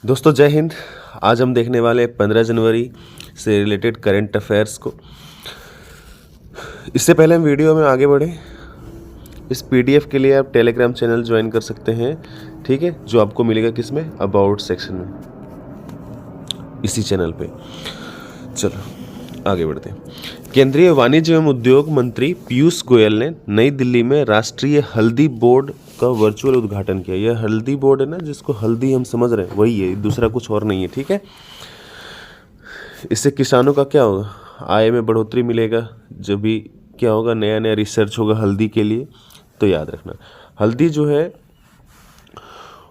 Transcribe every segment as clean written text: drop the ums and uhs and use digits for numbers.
दोस्तों जय हिंद। आज हम देखने वाले 15 जनवरी से रिलेटेड करंट अफेयर्स को। इससे पहले हम वीडियो में आगे बढ़े, इस पीडीएफ के लिए आप टेलीग्राम चैनल ज्वाइन कर सकते हैं, ठीक है, जो आपको मिलेगा किसमें, अबाउट सेक्शन में, इसी चैनल पे। चलो आगे बढ़ते हैं। केंद्रीय वाणिज्य एवं उद्योग मंत्री पीयूष गोयल ने नई दिल्ली में राष्ट्रीय हल्दी बोर्ड का वर्चुअल उद्घाटन किया। यह हल्दी बोर्ड है ना, जिसको हल्दी हम समझ रहे हैं, वही है, दूसरा कुछ और नहीं है, ठीक है। इससे किसानों का क्या होगा, आय में बढ़ोतरी मिलेगा, जब भी क्या होगा, नया नया रिसर्च होगा हल्दी के लिए। तो याद रखना, हल्दी जो है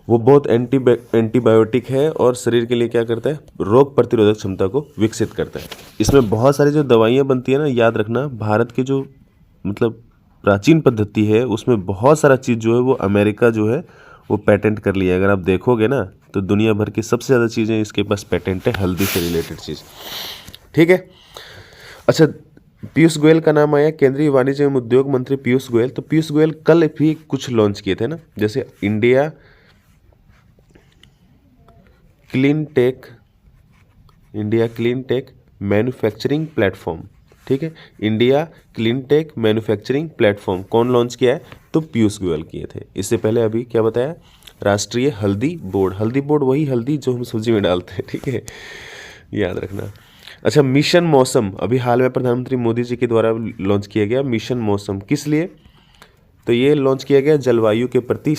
वो बहुत एंटीबायोटिक है और शरीर के लिए क्या करता है, रोग प्रतिरोधक क्षमता को विकसित करता है। इसमें बहुत सारी जो दवाइयाँ बनती है ना, याद रखना, भारत के जो मतलब प्राचीन पद्धति है उसमें बहुत सारा चीज़ जो है वो अमेरिका जो है वो पेटेंट कर लिया है। अगर आप देखोगे ना तो दुनिया भर की सबसे ज़्यादा चीज़ें इसके पास पेटेंट है, हल्दी से रिलेटेड चीज़, ठीक है। अच्छा, पीयूष गोयल का नाम आया, केंद्रीय वाणिज्य एवं उद्योग मंत्री पीयूष गोयल। तो पीयूष गोयल कल भी कुछ लॉन्च किए थे ना, जैसे India clean tech manufacturing platform, ठीक है, India clean tech manufacturing platform कौन लॉन्च किया है, तो पीयूष गोयल किए थे। इससे पहले अभी क्या बताया, राष्ट्रीय हल्दी बोर्ड। हल्दी बोर्ड वही हल्दी जो हम सब्जी में डालते हैं, ठीक है, याद रखना। अच्छा, मिशन मौसम अभी हाल में प्रधानमंत्री मोदी जी के द्वारा लॉन्च किया गया। मिशन मौसम किस लिए, तो ये लॉन्च किया गया जलवायु के प्रति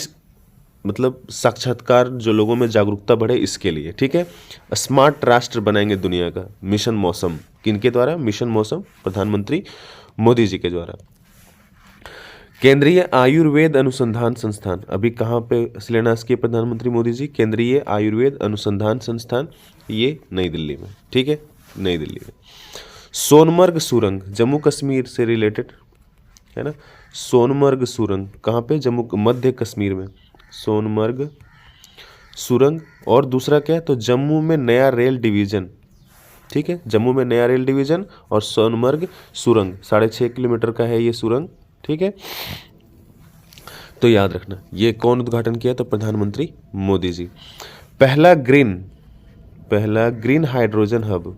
मतलब साक्षात्कार, जो लोगों में जागरूकता बढ़े इसके लिए, ठीक है। स्मार्ट राष्ट्र बनाएंगे दुनिया का, मिशन मौसम किनके द्वारा, मिशन मौसम प्रधानमंत्री मोदी जी के द्वारा। केंद्रीय आयुर्वेद अनुसंधान संस्थान अभी कहाँ पे शिलान्यास किए प्रधानमंत्री मोदी जी, केंद्रीय आयुर्वेद अनुसंधान संस्थान, ये नई दिल्ली में, ठीक है, नई दिल्ली में। सोनमर्ग सुरंग जम्मू कश्मीर से रिलेटेड है ना, सोनमर्ग सुरंग कहाँ पे, जम्मू मध्य कश्मीर में, सोनमर्ग सुरंग। और दूसरा क्या है, तो जम्मू में नया रेल डिवीज़न, ठीक है, जम्मू में नया रेल डिवीज़न और सोनमर्ग सुरंग 6.5 किलोमीटर का है ये सुरंग, ठीक है। तो याद रखना, ये कौन उद्घाटन किया, तो प्रधानमंत्री मोदी जी। पहला ग्रीन हाइड्रोजन हब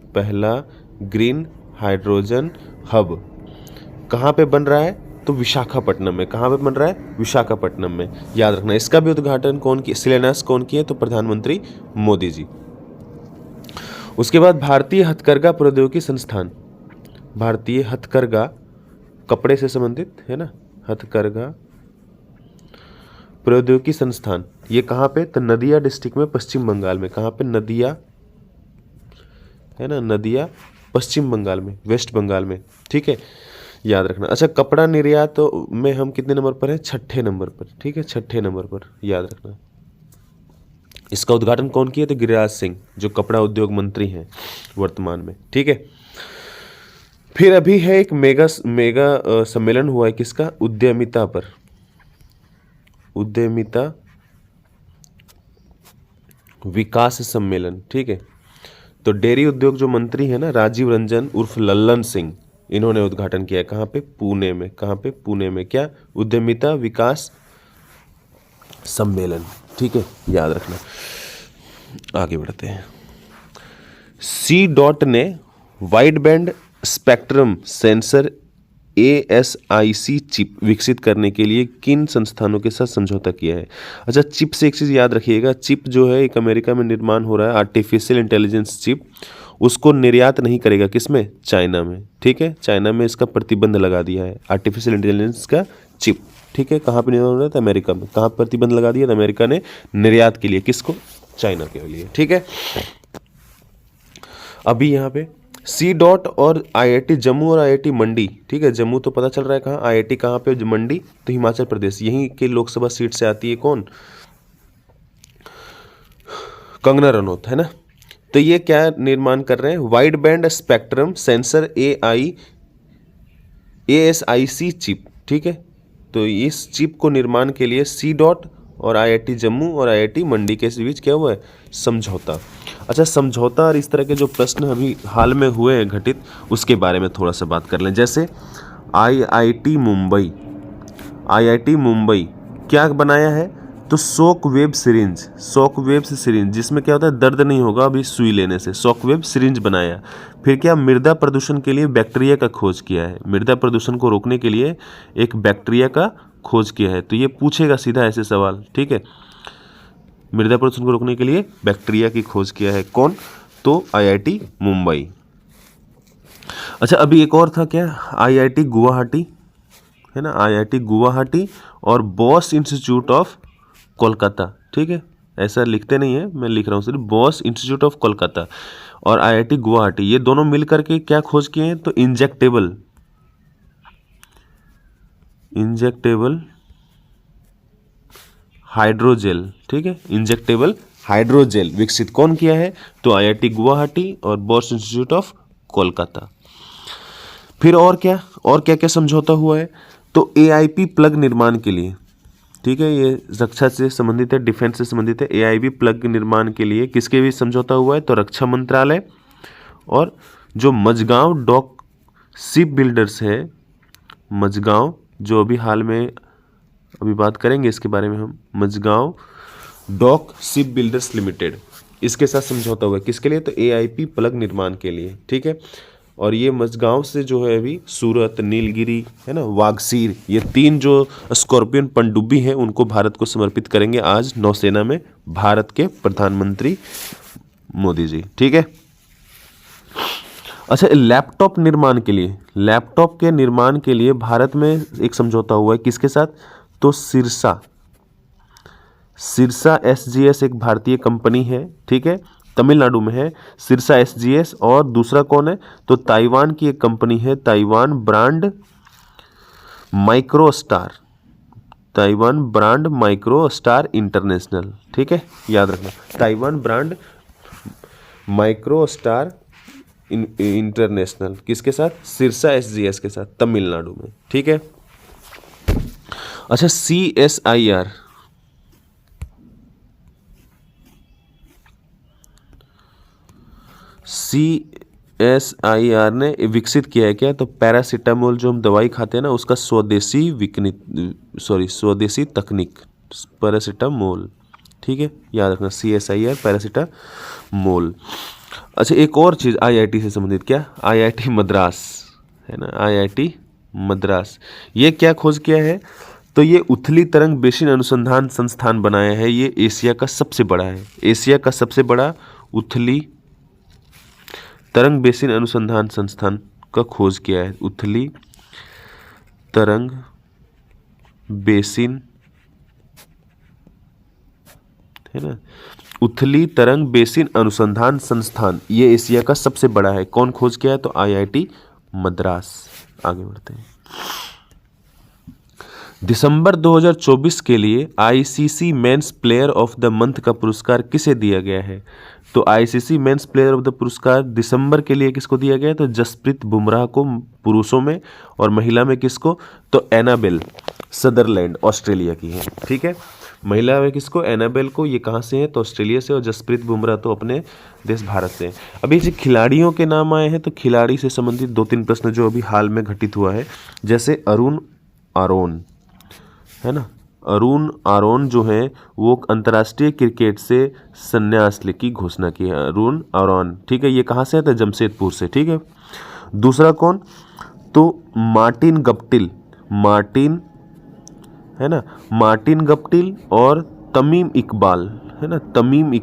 कहाँ पे बन रहा है, तो विशाखापट्टनम में। कहाँ पे बन रहा है, विशाखापट्टनम में, याद रखना। इसका भी उद्घाटन कौन किया, शिलान्यास कौन किया, तो प्रधानमंत्री मोदी जी। उसके बाद भारतीय हथकरघा प्रौद्योगिकी संस्थान, भारतीय हथकरघा कपड़े से संबंधित है ना, हथकरघा प्रौद्योगिकी संस्थान, ये कहाँ पे, तो नदिया डिस्ट्रिक्ट में, पश्चिम बंगाल में। कहाँ पे, नदिया है ना, नदिया पश्चिम बंगाल में, वेस्ट बंगाल में, ठीक है, याद रखना। अच्छा, कपड़ा निर्यात में हम कितने नंबर पर हैं, 6ठे नंबर पर, ठीक है, 6ठे नंबर पर, याद रखना। इसका उद्घाटन कौन किया, तो गिरिराज सिंह, जो कपड़ा उद्योग मंत्री हैं वर्तमान में, ठीक है। फिर अभी है एक मेगा सम्मेलन हुआ है किसका, उद्यमिता पर, उद्यमिता विकास सम्मेलन, ठीक है। तो डेयरी उद्योग जो मंत्री है ना, राजीव रंजन उर्फ लल्लन सिंह, इन्होंने उद्घाटन किया। कहाँ पे, पुणे में। कहाँ पे, पुणे में, क्या, उद्यमिता विकास सम्मेलन, ठीक है, याद रखना। आगे बढ़ते हैं। C.DOT ने wide band spectrum sensor ASIC chip विकसित करने के लिए किन संस्थानों के साथ समझौता किया है। अच्छा, चिप से एक चीज़ याद रखिएगा, चिप जो है एक अमेरिका में निर्माण हो रहा है, आर्टिफिशियल इंटेलिजेंस चिप, उसको निर्यात नहीं करेगा, किसमें, चाइना में, ठीक है, चाइना में इसका प्रतिबंध लगा दिया है, आर्टिफिशियल इंटेलिजेंस का चिप, ठीक है। कहाँ पे निर्माण हो रहा था, अमेरिका में। कहाँ प्रतिबंध लगा दिया, अमेरिका ने निर्यात के लिए, किसको, चाइना के लिए, ठीक है। अभी यहाँ पे C.DOT और IIT जम्मू और IIT मंडी, ठीक है, जम्मू तो पता चल रहा है कहाँ, IIT कहाँ पे, मंडी, तो हिमाचल प्रदेश, यहीं के लोकसभा सीट से आती है कौन, कंगना रनौत, है ना। तो ये क्या निर्माण कर रहे हैं, wide band spectrum sensor ASIC chip, ठीक है। तो इस चिप को निर्माण के लिए C.DOT और IIT जम्मू और IIT मंडी के बीच क्या हुआ है, समझौता। अच्छा, समझौता और इस तरह के जो प्रश्न अभी हाल में हुए हैं घटित, उसके बारे में थोड़ा सा बात कर लें। जैसे IIT मुंबई क्या बनाया है, तो शॉक वेब सिरिंज जिसमें क्या होता है, दर्द नहीं होगा अभी सुई लेने से, शॉक वेब सिरिंज बनाया। फिर क्या, मृदा प्रदूषण के लिए बैक्टीरिया का खोज किया है, मृदा प्रदूषण को रोकने के लिए एक बैक्टीरिया का खोज किया है। तो ये पूछेगा सीधा ऐसे सवाल, ठीक है। मृदा प्रदूषण को रोकने के लिए बैक्टीरिया की खोज किया है, कौन, तो IIT मुंबई। अच्छा, अभी एक और था क्या, IIT गुवाहाटी, है ना, IIT गुवाहाटी और बॉस इंस्टीट्यूट ऑफ कोलकाता, ठीक है, ऐसा लिखते नहीं है, मैं लिख रहा हूँ सिर्फ बॉस इंस्टीट्यूट ऑफ कोलकाता और IIT गुवाहाटी, ये दोनों मिलकर के क्या खोज किए हैं, तो इंजेक्टेबल हाइड्रोजेल, ठीक है, इंजेक्टेबल हाइड्रोजेल विकसित कौन किया है, तो IIT गुवाहाटी और बॉस इंस्टीट्यूट ऑफ कोलकाता। फिर और क्या समझौता हुआ है, तो AIP प्लग निर्माण के लिए, ठीक है, ये रक्षा से संबंधित है, डिफेंस से संबंधित है। AIP प्लग निर्माण के लिए किसके भी समझौता हुआ है, तो रक्षा मंत्रालय और जो मझगांव डॉक शिप बिल्डर्स है, मझगांव जो अभी हाल में अभी बात करेंगे इसके बारे में हम, Mazagon dock ship builders limited, इसके साथ समझौता हुआ है, किसके लिए, तो AIP प्लग निर्माण के लिए, ठीक है। और ये मझगांव से जो है अभी सूरत, नीलगिरी, है ना, वागसीर, ये 3 जो स्कॉर्पियन पनडुब्बी हैं उनको भारत को समर्पित करेंगे आज नौसेना में भारत के प्रधानमंत्री मोदी जी, ठीक है। अच्छा, लैपटॉप के निर्माण के लिए भारत में एक समझौता हुआ है, किसके साथ, तो सिरसा SGS एक भारतीय कंपनी है, ठीक है, तमिलनाडु में है सिरसा SGS, और दूसरा कौन है, तो ताइवान की एक कंपनी है, ताइवान ब्रांड माइक्रोस्टार इंटरनेशनल, ठीक है, याद रखना, ताइवान ब्रांड माइक्रोस्टार इंटरनेशनल, किसके साथ, सिरसा SGS के साथ, तमिलनाडु में, ठीक है। अच्छा, CSIR ने विकसित किया है क्या, तो पैरासीटामोल जो हम दवाई खाते हैं ना, उसका स्वदेशी तकनीक, पैरासीटामोल, ठीक है, याद रखना, CSIR पैरासीटामोल। अच्छा, एक और चीज़ IIT से संबंधित, क्या, IIT मद्रास, है ना, IIT मद्रास, ये क्या खोज किया है, तो ये उथली तरंग बेसिन अनुसंधान संस्थान बनाया है, ये एशिया का सबसे बड़ा उथली तरंग बेसिन अनुसंधान संस्थान का खोज किया है, उथली तरंग बेसिन, है ना, उथली तरंग बेसिन अनुसंधान संस्थान, ये एशिया का सबसे बड़ा है, कौन खोज किया है, तो IIT मद्रास। आगे बढ़ते हैं। दिसंबर 2024 के लिए ICC men's player of the month का पुरस्कार किसे दिया गया है, तो ICC men's player of the पुरस्कार दिसंबर के लिए किसको दिया गया, तो जसप्रीत बुमराह को पुरुषों में, और महिला में किसको, तो एनाबेल सदरलैंड ऑस्ट्रेलिया की है, ठीक है, महिला में किसको, एनाबेल को, ये कहाँ से है, तो ऑस्ट्रेलिया से, और जसप्रीत बुमराह तो अपने देश भारत से। अभी जो खिलाड़ियों के नाम आए हैं, तो खिलाड़ी से संबंधित 2-3 प्रश्न जो अभी हाल में घटित हुआ है, जैसे अरुण आरोन, है ना, अरुण आरोन जो है वो अंतर्राष्ट्रीय क्रिकेट से संन्यास की घोषणा की है, अरुण आरोन, ठीक है, ये कहाँ से है, तो जमशेदपुर से, ठीक है। दूसरा कौन, तो मार्टिन गप्टिल, है ना, मार्टिन गप्टिल और तमीम इकबाल, है ना, तमीम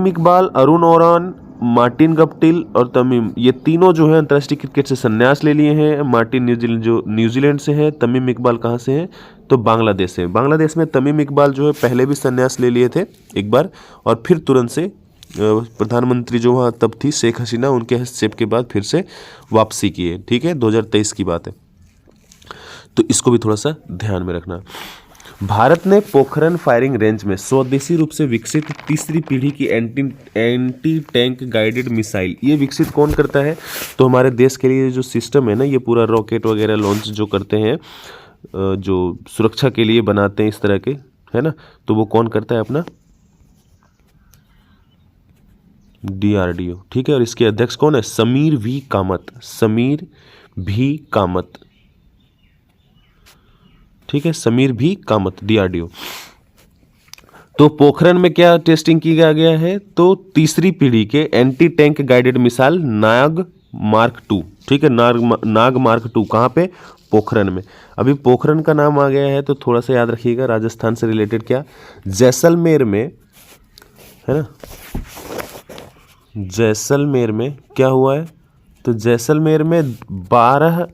इकबाल, अरुण आरोन, मार्टिन गप्टिल और तमीम, ये तीनों जो है अंतर्राष्ट्रीय क्रिकेट से संन्यास ले लिए हैं। मार्टिन न्यूजीलैंड से है, तमीम इकबाल कहाँ से है, तो बांग्लादेश से। बांग्लादेश में तमीम इकबाल जो है पहले भी संन्यास ले लिए थे एक बार, और फिर तुरंत से प्रधानमंत्री जो वहाँ तब थी शेख हसीना, उनके हस्तक्षेप के बाद फिर से वापसी किए, ठीक है, 2023 की बात है, तो इसको भी थोड़ा सा ध्यान में रखना। भारत ने पोखरण फायरिंग रेंज में स्वदेशी रूप से विकसित तीसरी पीढ़ी की एंटी टैंक गाइडेड मिसाइल, ये विकसित कौन करता है, तो हमारे देश के लिए जो सिस्टम है ना, ये पूरा रॉकेट वगैरह लॉन्च जो करते हैं, जो सुरक्षा के लिए बनाते हैं इस तरह के, है ना, तो वो कौन करता है, अपना DRDO, ठीक है, और इसके अध्यक्ष कौन है, समीर V कामत, ठीक ठीक है, समीर भी कामत, DRDO। तो पोखरण में क्या टेस्टिंग किया गया है, तो तीसरी पीढ़ी के एंटी टैंक गाइडेड मिसाइल नाग मार्क 2, ठीक है, नाग मार्क 2 कहाँ पे, पोखरण में। अभी पोखरण का नाम आ गया है तो थोड़ा सा याद रखिएगा, राजस्थान से रिलेटेड क्या, जैसलमेर में, है ना, जैसलमेर में क्या हुआ है, तो जैसलमेर में 12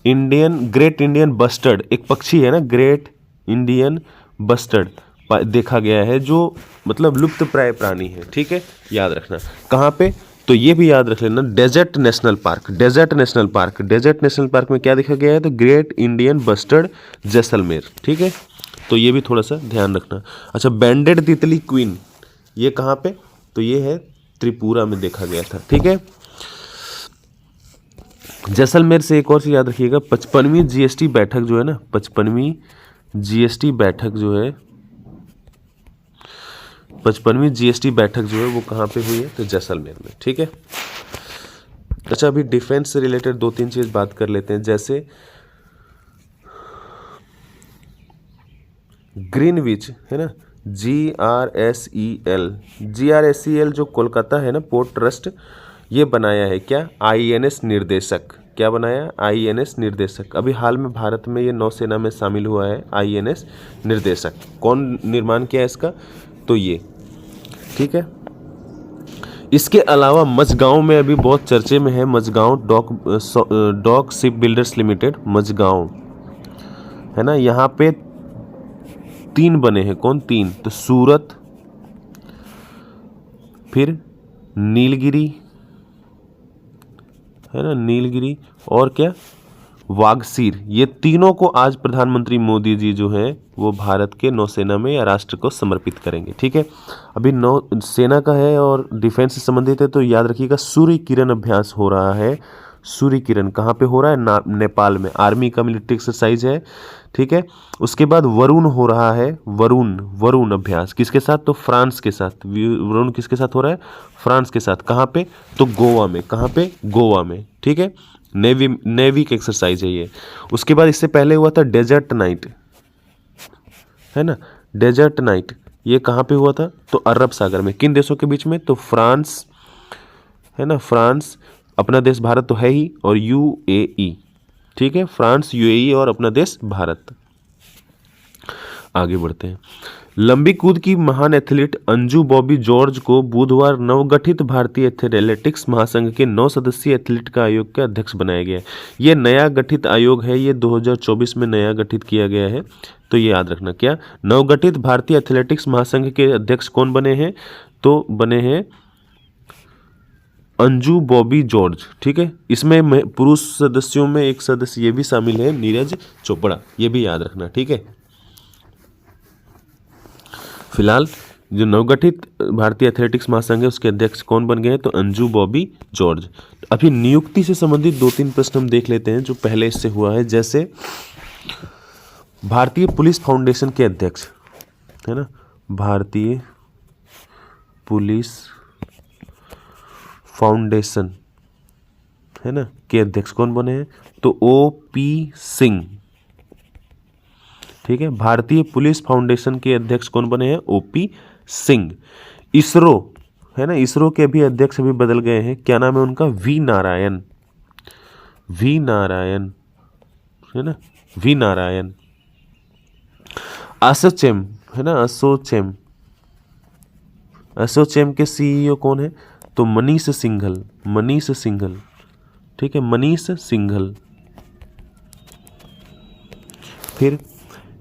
ग्रेट इंडियन बस्टर्ड, एक पक्षी है ना, ग्रेट इंडियन बस्टर्ड देखा गया है, जो मतलब लुप्त प्राय प्राणी है, ठीक है, याद रखना। कहाँ पे, तो ये भी याद रख लेना, desert national park, desert national park, desert national park में क्या देखा गया है, तो ग्रेट इंडियन बस्टर्ड जैसलमेर, ठीक है, तो ये भी थोड़ा सा ध्यान रखना। अच्छा, बैंडेड तितली क्वीन, ये कहाँ पे, तो ये है त्रिपुरा में देखा गया था, ठीक है। जैसलमेर से एक और चीज याद रखिएगा, 55वीं GST बैठक जो है ना, 55वीं GST बैठक जो है, 55वीं GST बैठक जो है वो कहाँ पे हुई है, तो जैसलमेर में, ठीक है। अच्छा, अभी डिफेंस से रिलेटेड 2-3 चीज बात कर लेते हैं, जैसे ग्रीनविच है ना, GRSEL जो कोलकाता है ना, पोर्ट ट्रस्ट, ये बनाया है क्या, INS निर्देशक, क्या बनाया, INS निर्देशक। अभी हाल में भारत में ये नौसेना में शामिल हुआ है, INS निर्देशक। कौन निर्माण किया है इसका, तो ये, ठीक है। इसके अलावा मझगांव में अभी बहुत चर्चे में है, Mazagon dock ship builders limited, Mazagon है ना, यहाँ पे 3 बने हैं, कौन 3, तो सूरत, फिर नीलगिरी, है ना, नीलगिरी, और क्या, वागसीर। ये तीनों को आज प्रधानमंत्री मोदी जी जो हैं वो भारत के नौसेना में या राष्ट्र को समर्पित करेंगे, ठीक है। अभी नौ सेना का है और डिफेंस से संबंधित है, तो याद रखिएगा सूर्य किरण अभ्यास हो रहा है। सूर्य किरण कहाँ पे हो रहा है, नेपाल में, आर्मी का मिलिट्री एक्सरसाइज है, ठीक है। उसके बाद वरुण हो रहा है, वरुण अभ्यास किसके साथ, तो फ्रांस के साथ। वरुण किसके साथ हो रहा है, फ्रांस के साथ। कहाँ पे, तो गोवा में। कहाँ पे, गोवा में, ठीक है। नेवी की एक्सरसाइज है ये। उसके बाद इससे पहले हुआ था डेजर्ट नाइट, है ना, डेजर्ट नाइट, ये कहाँ पे हुआ था, तो अरब सागर में। किन देशों के बीच में, तो फ्रांस, है ना, फ्रांस, अपना देश भारत तो है ही, और UAE, ठीक है, फ्रांस, UAE और अपना देश भारत। आगे बढ़ते हैं। लंबी कूद की महान एथलीट अंजू बॉबी जॉर्ज को बुधवार नवगठित भारतीय एथलेटिक्स महासंघ के 9 सदस्यीय एथलीट का आयोग का अध्यक्ष बनाया गया है। ये नया गठित आयोग है, ये 2024 में नया गठित किया गया है, तो ये याद रखना। क्या, नवगठित भारतीय एथलेटिक्स महासंघ के अध्यक्ष कौन बने हैं, तो बने हैं अंजू बॉबी जॉर्ज, ठीक है। इसमें पुरुष सदस्यों में एक सदस्य ये भी शामिल है, नीरज चोपड़ा, ये भी याद रखना, ठीक है। फिलहाल जो नवगठित भारतीय एथलेटिक्स महासंघ है उसके अध्यक्ष कौन बन गए हैं, तो अंजू बॉबी जॉर्ज। अभी नियुक्ति से संबंधित 2-3 प्रश्न हम देख लेते हैं जो पहले इससे हुआ है, जैसे भारतीय पुलिस फाउंडेशन के अध्यक्ष, है ना, भारतीय पुलिस फाउंडेशन, है ना, के अध्यक्ष कौन बने हैं, तो OP सिंह, ठीक है। भारतीय पुलिस फाउंडेशन के अध्यक्ष कौन बने हैं, OP सिंह। इसरो, है ना, इसरो के भी अध्यक्ष अभी बदल गए हैं, क्या नाम है उनका, V नारायण, है ना, V नारायण। एसोचैम, है ना, एसोचैम के CEO कौन है, तो मनीष सिंघल, ठीक है, मनीष सिंघल। फिर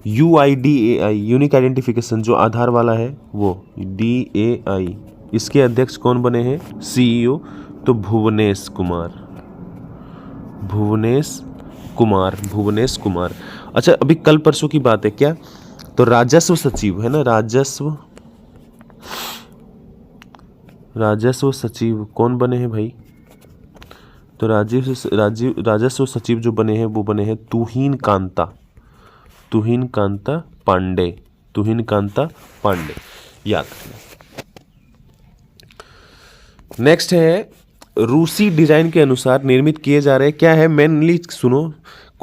UIDAI, यूनिक आइडेंटिफिकेशन, जो आधार वाला है वो DAI, इसके अध्यक्ष कौन बने हैं, CEO, तो भुवनेश कुमार। अच्छा, अभी कल परसों की बात है क्या, तो राजस्व सचिव, है ना, राजस्व सचिव कौन बने हैं भाई, तो राजस्व सचिव जो बने हैं वो बने हैं तुहिन कांता पांडे, याद रखना। नेक्स्ट है, रूसी डिजाइन के अनुसार निर्मित किए जा रहे, क्या है, मेनली सुनो,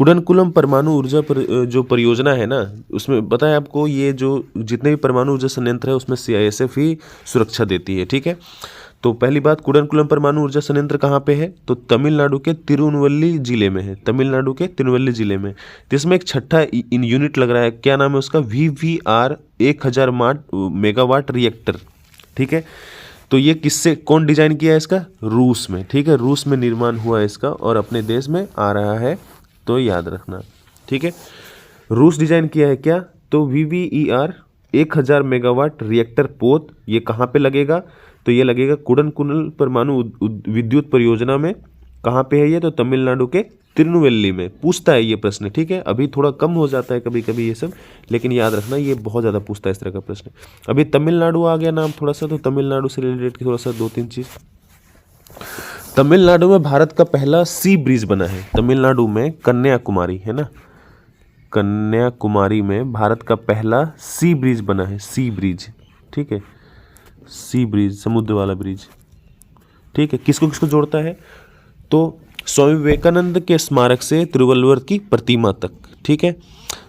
कुडनकुलम परमाणु ऊर्जा जो परियोजना है ना, उसमें बताया आपको, ये जो जितने भी परमाणु ऊर्जा संयंत्र है उसमें सीआईएसएफ ही सुरक्षा देती है। ठीक है, तो पहली बात, कुडनकुलम परमाणु ऊर्जा संयंत्र कहाँ पे है, तो तमिलनाडु के तिरुवल्ली जिले में है, तमिलनाडु के तिरुवल्ली जिले में। तो इसमें एक छठा इन यूनिट लग रहा है, क्या नाम है उसका, VVR 1000 मेगावाट रिएक्टर। ठीक है, तो ये किससे, कौन डिजाइन किया है इसका, रूस में। ठीक है, रूस में निर्माण हुआ है इसका और अपने देश में आ रहा है, तो याद रखना। ठीक है, रूस डिजाइन किया है क्या, तो VVER 1000 मेगावाट रिएक्टर पोत, ये कहाँ पे लगेगा, तो ये लगेगा कुडनकुलम परमाणु विद्युत परियोजना में। कहाँ पे है ये, तो तमिलनाडु के तिरुनेलवेली में। पूछता है ये प्रश्न। ठीक है, अभी थोड़ा कम हो जाता है कभी कभी ये सब, लेकिन याद रखना ये बहुत ज़्यादा पूछता है इस तरह का प्रश्न। अभी तमिलनाडु आ गया नाम थोड़ा सा, तो तमिलनाडु से रिलेटेड थोड़ा सा 2-3 चीज़। तमिलनाडु में भारत का पहला सी ब्रिज बना है, तमिलनाडु में कन्याकुमारी है ना, कन्याकुमारी में भारत का पहला सी ब्रिज बना है, सी ब्रिज। ठीक है, सी ब्रिज, समुद्र वाला ब्रिज। ठीक है, किसको किसको जोड़ता है, तो स्वामी विवेकानंद के स्मारक से तिरुवल्लुवर की प्रतिमा तक। ठीक है,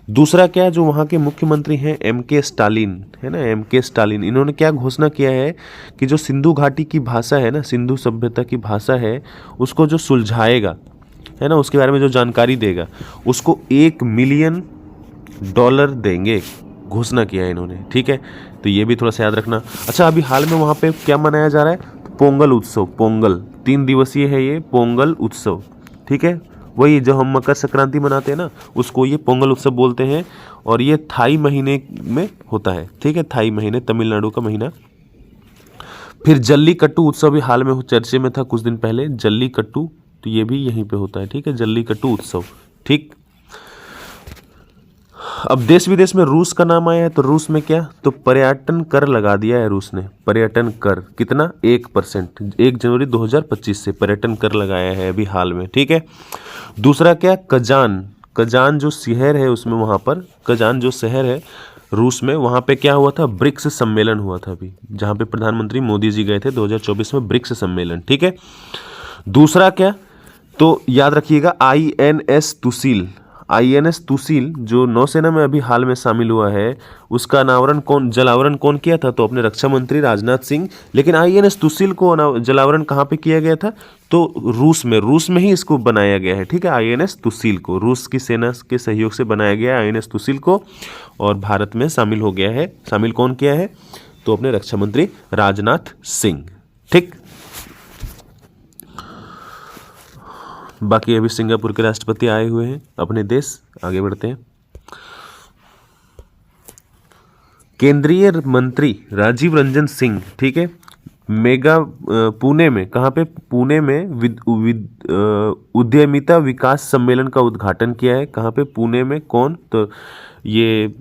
दूसरा क्या, जो वहाँ के मुख्यमंत्री हैं MK स्टालिन है ना, MK स्टालिन, इन्होंने क्या घोषणा किया है कि जो सिंधु घाटी की भाषा है ना, सिंधु सभ्यता की भाषा है, उसको जो सुलझाएगा है ना, उसके बारे में जो जानकारी देगा, उसको $1 मिलियन देंगे, घोषणा किया है इन्होंने। ठीक है, तो ये भी थोड़ा सा याद रखना। अच्छा, अभी हाल में वहाँ पे क्या मनाया जा रहा है, पोंगल उत्सव, पोंगल 3 दिवसीय है ये पोंगल उत्सव। ठीक है, वही जो हम मकर संक्रांति मनाते हैं ना, उसको ये पोंगल उत्सव बोलते हैं, और ये थाई महीने में होता है। ठीक है, थाई महीने, तमिलनाडु का महीना। फिर जल्लीकट्टू उत्सव भी हाल में चर्चे में था कुछ दिन पहले, जल्लीकट्टू, तो ये भी यहीं पे होता है। ठीक है, जल्लीकट्टू उत्सव। ठीक, अब देश विदेश में रूस का नाम आया है, तो रूस में क्या, तो पर्यटन कर लगा दिया है रूस ने, पर्यटन कर कितना, 1%, 1 जनवरी 2025 से पर्यटन कर लगाया है अभी हाल में। ठीक है, दूसरा क्या, कजान, कजान जो शहर है उसमें, वहाँ पर कजान जो शहर है रूस में, वहाँ पे क्या हुआ था, ब्रिक्स सम्मेलन हुआ था अभी, जहाँ पे प्रधानमंत्री मोदी जी गए थे 2024 में, ब्रिक्स सम्मेलन। ठीक है, दूसरा क्या, तो याद रखिएगा INS तुसील, INS तुसील जो नौसेना में अभी हाल में शामिल हुआ है, उसका जलावरण कौन किया था, तो अपने रक्षा मंत्री राजनाथ सिंह। लेकिन INS तुसील को जलावरण कहाँ पे किया गया था, तो रूस में ही इसको बनाया गया है। ठीक है, INS तुसील को रूस की सेना के सहयोग से बनाया गया है INS तुसील को, और भारत में शामिल हो गया है। शामिल कौन किया है, तो अपने रक्षा मंत्री राजनाथ सिंह। ठीक, बाकी अभी सिंगापुर के राष्ट्रपति आए हुए हैं अपने देश। आगे बढ़ते हैं। केंद्रीय मंत्री राजीव रंजन सिंह, ठीक है, मेगा पुणे में, कहाँ पे, पुणे में उद्यमिता विकास सम्मेलन का उद्घाटन किया है। कहाँ पे, पुणे में। कौन, तो ये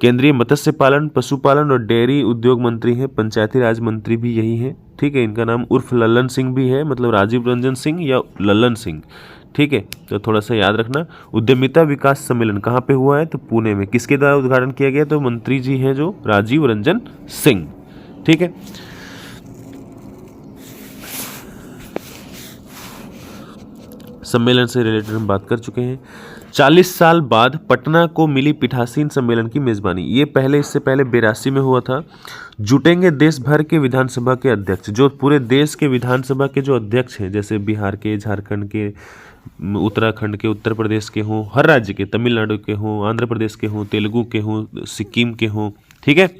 केंद्रीय मत्स्य पालन, पशुपालन और डेयरी उद्योग मंत्री हैं, पंचायती राज मंत्री भी यही हैं। ठीक है, इनका नाम उर्फ लल्लन सिंह भी है, मतलब राजीव रंजन सिंह या लल्लन सिंह। ठीक है, तो थोड़ा सा याद रखना। उद्यमिता विकास सम्मेलन कहाँ पे हुआ है, तो पुणे में। किसके द्वारा उद्घाटन किया गया, तो मंत्री जी हैं जो राजीव रंजन सिंह। ठीक है, सम्मेलन से रिलेटेड हम बात कर चुके हैं। 40 साल बाद पटना को मिली पीठासीन सम्मेलन की मेजबानी। ये इससे पहले 82 में हुआ था। जुटेंगे देश भर के विधानसभा के अध्यक्ष, जो पूरे देश के विधानसभा के जो अध्यक्ष हैं, जैसे बिहार के, झारखंड के, उत्तराखंड के, उत्तर प्रदेश के हों, हर राज्य के, तमिलनाडु के हों, आंध्र प्रदेश के हों, तेलुगु के हों, सिक्किम के हों, ठीक है,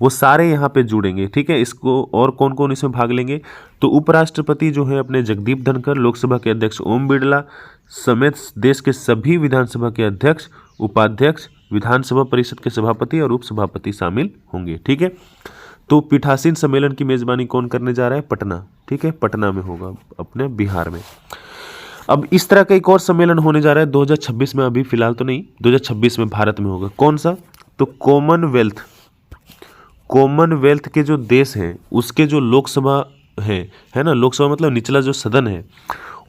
वो सारे यहाँ पे जुड़ेंगे। ठीक है, इसको और कौन कौन इसमें भाग लेंगे, तो उपराष्ट्रपति जो है अपने जगदीप धनखड़, लोकसभा के अध्यक्ष ओम बिरला समेत देश के सभी विधानसभा के अध्यक्ष, उपाध्यक्ष, विधानसभा परिषद के सभापति और उपसभापति शामिल होंगे। ठीक है, तो पीठासीन सम्मेलन की मेजबानी कौन करने जा रहा है, पटना। ठीक है, पटना में होगा, अपने बिहार में। अब इस तरह का एक और सम्मेलन होने जा रहा है 2026 में, अभी फिलहाल तो नहीं, 2026 में भारत में होगा। कौन सा, तो कॉमनवेल्थ के जो देश हैं उसके जो लोकसभा है ना, लोकसभा मतलब निचला जो सदन है,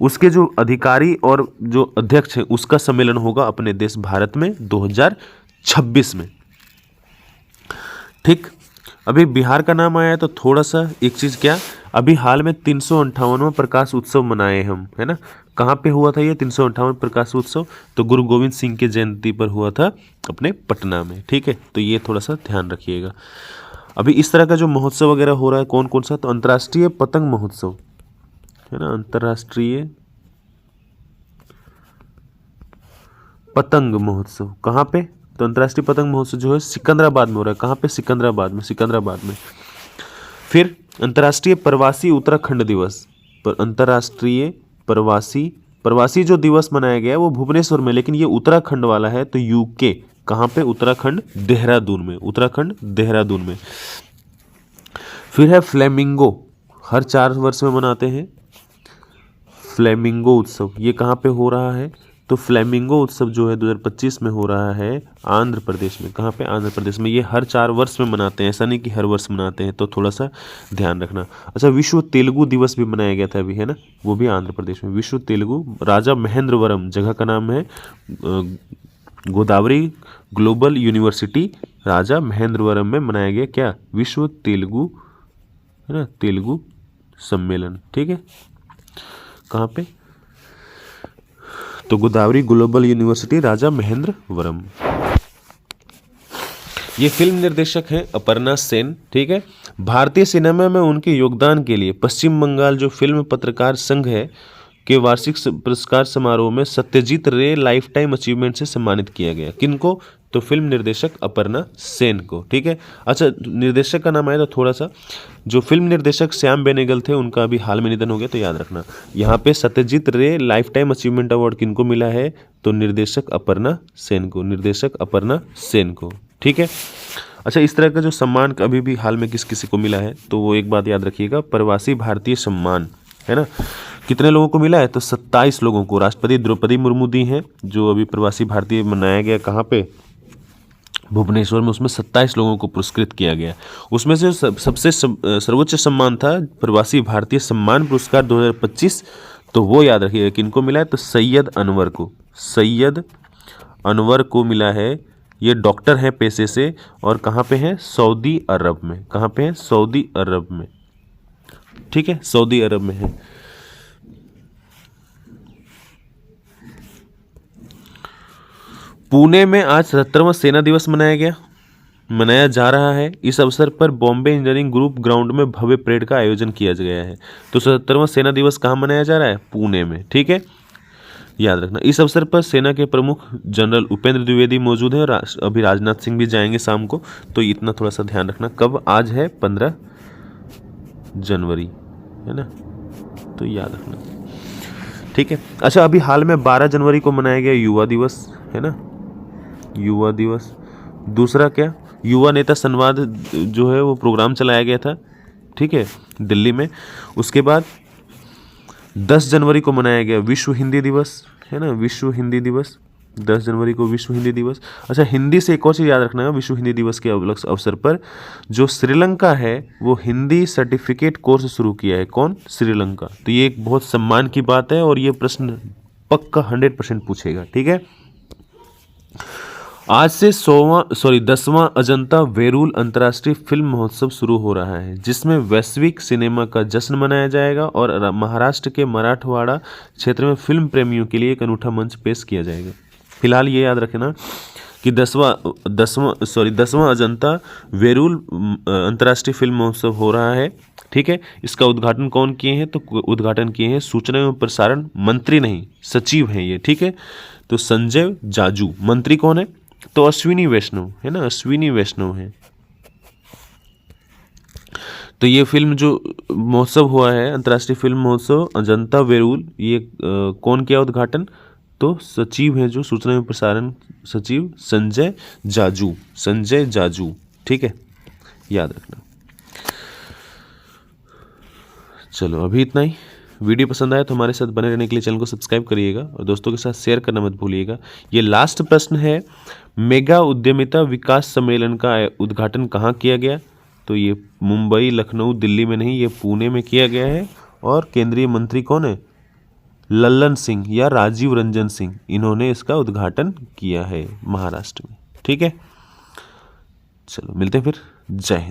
उसके जो अधिकारी और जो अध्यक्ष हैं, उसका सम्मेलन होगा अपने देश भारत में 2026 में। ठीक, अभी बिहार का नाम आया है तो थोड़ा सा एक चीज़ क्या, अभी हाल में 358वां प्रकाश उत्सव मनाए हम, है ना। कहाँ पे हुआ था ये 358 प्रकाश उत्सव? तो गुरु गोविंद सिंह के जयंती पर हुआ था अपने पटना में। ठीक है, तो ये थोड़ा सा ध्यान रखिएगा। अभी इस तरह का जो महोत्सव वगैरह हो रहा है कौन कौन सा? तो अंतर्राष्ट्रीय पतंग महोत्सव है ना, अंतर्राष्ट्रीय पतंग महोत्सव कहाँ पे? तो अंतर्राष्ट्रीय पतंग महोत्सव जो है सिकंदराबाद में हो रहा है। कहाँ पे? सिकंदराबाद में, सिकंदराबाद में। फिर अंतर्राष्ट्रीय प्रवासी उत्तराखंड दिवस, पर अंतर्राष्ट्रीय प्रवासी जो दिवस मनाया गया है वो भुवनेश्वर में, लेकिन ये उत्तराखंड वाला है तो यूके। कहाँ पे? उत्तराखंड, देहरादून में, उत्तराखंड देहरादून में। फिर है फ्लेमिंगो, हर 4 वर्ष में मनाते हैं फ्लेमिंगो उत्सव। ये कहाँ पे हो रहा है? तो फ्लेमिंगो उत्सव जो है 2025 में हो रहा है आंध्र प्रदेश में। कहाँ पे? आंध्र प्रदेश में। ये हर 4 वर्ष में मनाते हैं, ऐसा नहीं कि हर वर्ष मनाते हैं, तो थोड़ा सा ध्यान रखना। अच्छा, विश्व तेलुगु दिवस भी मनाया गया था अभी, है ना, वो भी आंध्र प्रदेश में। विश्व तेलुगु, राजा महेंद्रवरम जगह का नाम है, गोदावरी ग्लोबल यूनिवर्सिटी राजा महेंद्रवरम में मनाया गया क्या? विश्व तेलुगु, है ना, तेलुगु सम्मेलन। ठीक है, कहाँ पे? तो गोदावरी ग्लोबल यूनिवर्सिटी राजा महेंद्रवरम। ये फिल्म निर्देशक हैं अपर्णा सेन। ठीक है, भारतीय सिनेमा में उनके योगदान के लिए पश्चिम बंगाल जो फिल्म पत्रकार संघ है के वार्षिक पुरस्कार समारोह में सत्यजीत रे लाइफ टाइम अचीवमेंट से सम्मानित किया गया। किनको? तो फिल्म निर्देशक अपर्णा सेन को। ठीक है, अच्छा, निर्देशक का नाम आया तो थोड़ा सा, जो फिल्म निर्देशक श्याम बेनेगल थे उनका अभी हाल में निधन हो गया, तो याद रखना। यहाँ पे सत्यजीत रे लाइफ टाइम अचीवमेंट अवार्ड किनको मिला है? तो निर्देशक अपर्णा सेन को, निर्देशक अपर्णा सेन को। ठीक है, अच्छा, इस तरह का जो सम्मान अभी भी हाल में किस किसी को मिला है, तो वो एक बात याद रखिएगा, प्रवासी भारतीय सम्मान, है ना। कितने लोगों को मिला है? तो 27 लोगों को। राष्ट्रपति द्रौपदी मुर्मू दी हैं, जो अभी प्रवासी भारतीय मनाया गया कहाँ पे? भुवनेश्वर में। उसमें 27 लोगों को पुरस्कृत किया गया। उसमें से सबसे सर्वोच्च सम्मान था प्रवासी भारतीय सम्मान पुरस्कार 2025, तो वो याद रखिएगा किनको मिला है? तो सैयद अनवर को, सैयद अनवर को मिला है। ये डॉक्टर हैं पेशे से, और कहाँ पे हैं? सऊदी अरब में। कहाँ पे हैं? सऊदी अरब में। ठीक है, सऊदी अरब में है। पुणे में आज 77वां सेना दिवस मनाया जा रहा है। इस अवसर पर बॉम्बे इंजीनियरिंग ग्रुप ग्राउंड में भव्य परेड का आयोजन किया गया है। तो 77वां सेना दिवस कहाँ मनाया जा रहा है? पुणे में। ठीक है, याद रखना। इस अवसर पर सेना के प्रमुख जनरल उपेंद्र द्विवेदी मौजूद हैं, और अभी राजनाथ सिंह भी जाएंगे शाम को, तो इतना थोड़ा सा ध्यान रखना। कब? आज है 15 जनवरी, है ना, तो याद रखना। ठीक है, अच्छा, अभी हाल में 12 जनवरी को मनाया गया युवा दिवस, है ना, युवा दिवस। दूसरा क्या? युवा नेता संवाद जो है वो प्रोग्राम चलाया गया था, ठीक है, दिल्ली में। उसके बाद 10 जनवरी को मनाया गया विश्व हिंदी दिवस, है ना, विश्व हिंदी दिवस, 10 जनवरी को विश्व हिंदी दिवस। अच्छा, हिंदी से एक और चीज़ याद रखना है, विश्व हिंदी दिवस के अवसर पर जो श्रीलंका है वो हिंदी सर्टिफिकेट कोर्स शुरू किया है। कौन? श्रीलंका। तो ये एक बहुत सम्मान की बात है, और ये प्रश्न पक्का 100% पूछेगा। ठीक है, आज से 10वां अजंता वेरूल अंतर्राष्ट्रीय फिल्म महोत्सव शुरू हो रहा है, जिसमें वैश्विक सिनेमा का जश्न मनाया जाएगा और महाराष्ट्र के मराठवाड़ा क्षेत्र में फिल्म प्रेमियों के लिए एक अनूठा मंच पेश किया जाएगा। फिलहाल ये याद रखना कि 10वां अजंता वेरूल अंतर्राष्ट्रीय फिल्म महोत्सव हो रहा है। ठीक है, इसका उद्घाटन कौन किए हैं? तो उद्घाटन किए हैं सूचना एवं प्रसारण मंत्री, नहीं सचिव हैं ये। ठीक है, तो संजय जाजू। मंत्री कौन है? तो अश्विनी वैष्णव, है ना, अश्विनी वैष्णव है। तो ये फिल्म जो महोत्सव हुआ है, अंतर्राष्ट्रीय फिल्म महोत्सव अजंता वेरूल, ये कौन किया उद्घाटन? तो सचिव है जो सूचना एवं प्रसारण सचिव संजय जाजू, संजय जाजू। ठीक है, याद रखना। चलो, अभी इतना ही। वीडियो पसंद आया तो हमारे साथ बने रहने के लिए चैनल को सब्सक्राइब करिएगा और दोस्तों के साथ शेयर करना मत भूलिएगा। ये लास्ट प्रश्न है, मेगा उद्यमिता विकास सम्मेलन का उद्घाटन कहाँ किया गया? तो ये मुंबई, लखनऊ, दिल्ली में नहीं, ये पुणे में किया गया है। और केंद्रीय मंत्री कौन है? लल्लन सिंह या राजीव रंजन सिंह, इन्होंने इसका उद्घाटन किया है महाराष्ट्र में। ठीक है, चलो मिलते हैं फिर। जय हिंद।